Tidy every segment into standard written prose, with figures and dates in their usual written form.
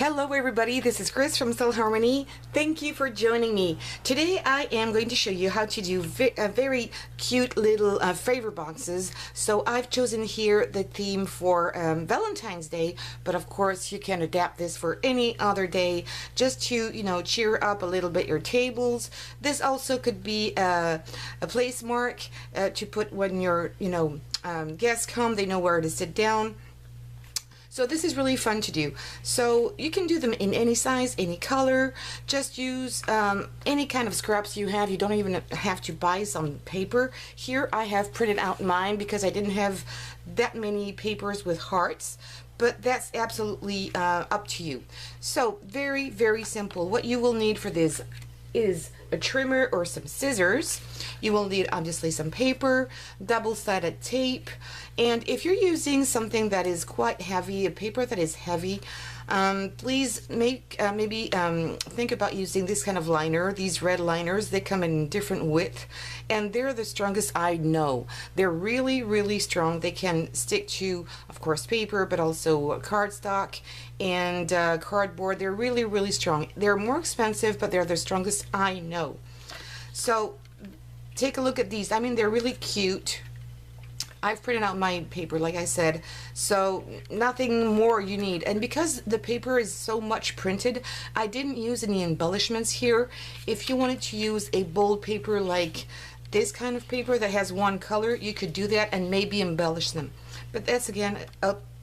Hello everybody, this is Chris from Stylharmony. Thank you for joining me. Today I am going to show you how to do very cute little favor boxes. So I've chosen here the theme for Valentine's Day, but of course you can adapt this for any other day just to, cheer up a little bit your tables. This also could be a place mark to put when your, guests come, they know where to sit down. So this is really fun to do. So you can do them in any size, any color. Just use any kind of scraps you have. You don't even have to buy some paper. Here I have printed out mine because I didn't have that many papers with hearts. But that's absolutely up to you. So very, very simple. What you will need for this is a trimmer or some scissors. You will need obviously some paper, double-sided tape, and if you're using something that is quite heavy, a paper that is heavy, please maybe think about using this kind of liner. These red liners, they come in different width, and they're the strongest I know. They're really, really strong. They can stick to, of course, paper, but also cardstock and cardboard. They're really, really strong. They're more expensive, but they're the strongest I know. So take a look at these. I mean, they're really cute. I've printed out my paper, like I said, so nothing more you need. And because the paper is so much printed, I didn't use any embellishments here. If you wanted to use a bold paper like this kind of paper that has one color, you could do that and maybe embellish them. But that's, again,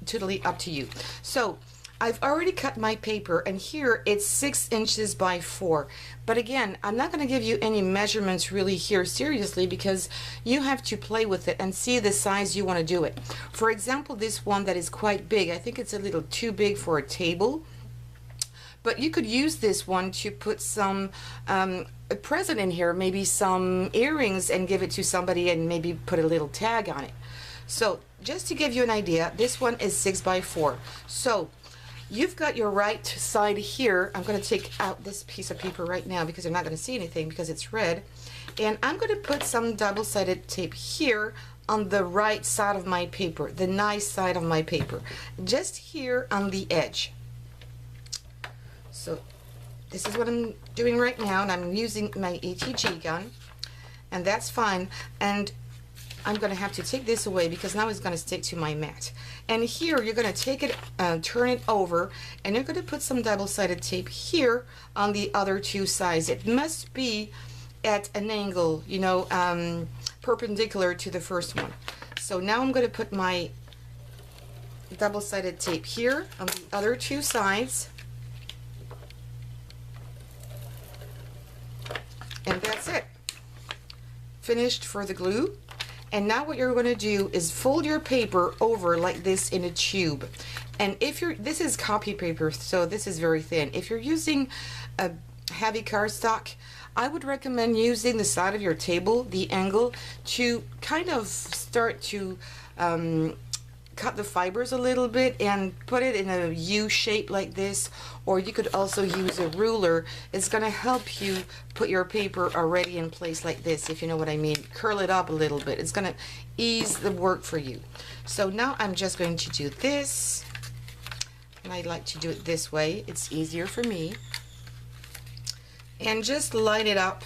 totally up to you. So I've already cut my paper, and here it's 6 inches by 4. But again, I'm not going to give you any measurements really here seriously, because you have to play with it and see the size you want to do it. For example, this one that is quite big, I think it's a little too big for a table. But you could use this one to put some a present in here, maybe some earrings, and give it to somebody and maybe put a little tag on it. So just to give you an idea, this one is 6 by 4. So you've got your right side here. I'm going to take out this piece of paper right now because you're not going to see anything because it's red. And I'm going to put some double-sided tape here on the right side of my paper, the nice side of my paper, just here on the edge. So this is what I'm doing right now, and I'm using my ATG gun, and that's fine. And I'm going to have to take this away because now it's going to stick to my mat. And here you're going to take it, turn it over, and you're going to put some double-sided tape here on the other two sides. It must be at an angle, perpendicular to the first one. So now I'm going to put my double-sided tape here on the other two sides. And that's it. Finished for the glue. And now what you're going to do is fold your paper over like this in a tube. And if this is copy paper, so this is very thin. If you're using a heavy cardstock, I would recommend using the side of your table, the angle, to kind of start to cut the fibers a little bit and put it in a U shape like this. Or you could also use a ruler. It's going to help you put your paper already in place like this, if you know what I mean. Curl it up a little bit. It's going to ease the work for you. So now I'm just going to do this, and I like to do it this way. It's easier for me. And just line it up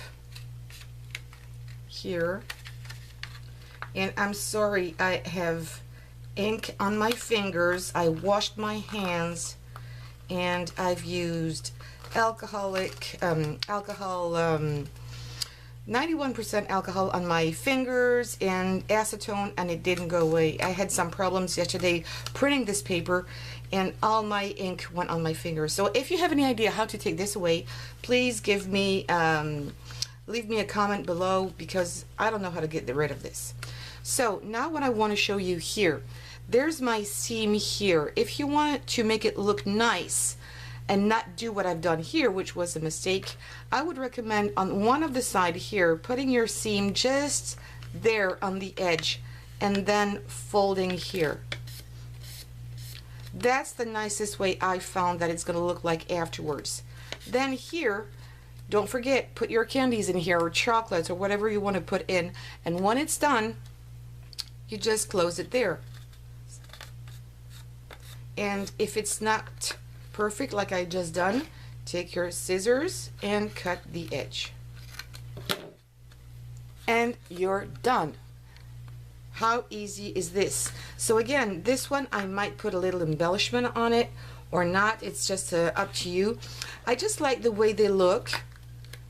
here. And I'm sorry, I have ink on my fingers. I washed my hands, and I've used 91% alcohol on my fingers and acetone, and it didn't go away. I had some problems yesterday printing this paper, and all my ink went on my fingers. So if you have any idea how to take this away, please give me leave me a comment below, because I don't know how to get rid of this. So now what I want to show you here, there's my seam here. If you want to make it look nice and not do what I've done here, which was a mistake, I would recommend on one of the side here, putting your seam just there on the edge and then folding here. That's the nicest way I found that it's going to look like afterwards. Then here, don't forget, put your candies in here, or chocolates, or whatever you want to put in, and when it's done, you just close it there. And if it's not perfect like I just done, take your scissors and cut the edge. And you're done. How easy is this? So again, this one I might put a little embellishment on it or not. It's just up to you. I just like the way they look.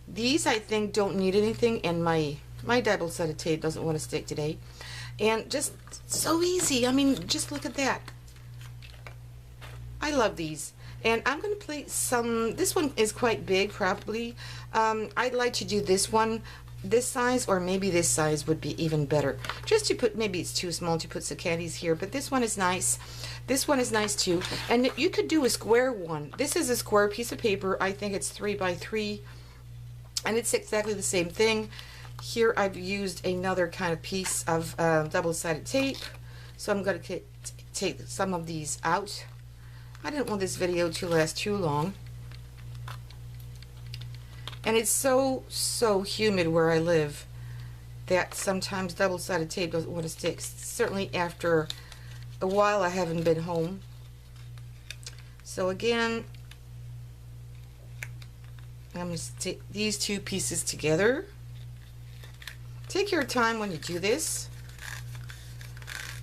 These I think don't need anything, and my double-sided tape doesn't want to stick today. And just so easy. I mean, just look at that. I love these. And I'm going to play some, this one is quite big probably. I'd like to do this one this size, or maybe this size would be even better. Just to put, maybe it's too small to put some candies here, but this one is nice. This one is nice too. And you could do a square one. This is a square piece of paper. I think it's 3 by 3. And it's exactly the same thing. Here I've used another kind of piece of double-sided tape. So I'm going to take some of these out. I didn't want this video to last too long. And it's so humid where I live that sometimes double-sided tape doesn't want to stick. Certainly after a while I haven't been home. So again, I'm going to stick these two pieces together. Take your time when you do this.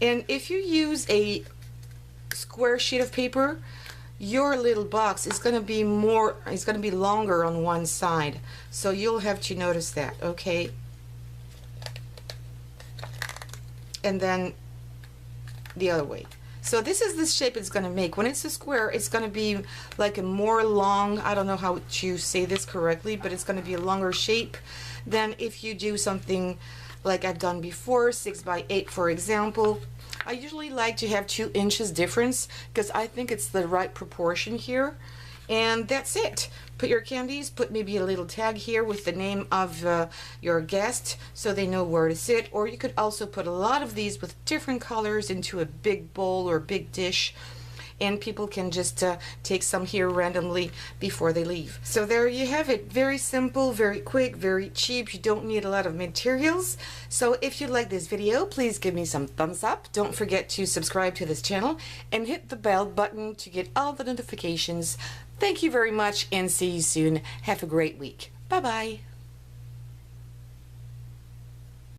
And if you use a square sheet of paper, your little box is going to be longer on one side, so you'll have to notice that, okay? And then the other way. So this is the shape it's going to make. When it's a square, it's going to be like a more long, I don't know how to say this correctly, but it's going to be a longer shape than if you do something like I've done before, 6 by 8 for example. I usually like to have 2 inches difference because I think it's the right proportion here. And that's it. Put your candies, put maybe a little tag here with the name of your guest so they know where to sit. Or you could also put a lot of these with different colors into a big bowl or big dish. And people can just take some here randomly before they leave. So there you have it. Very simple, very quick, very cheap. You don't need a lot of materials. So if you like this video, please give me some thumbs up. Don't forget to subscribe to this channel and hit the bell button to get all the notifications. Thank you very much and see you soon. Have a great week. Bye-bye.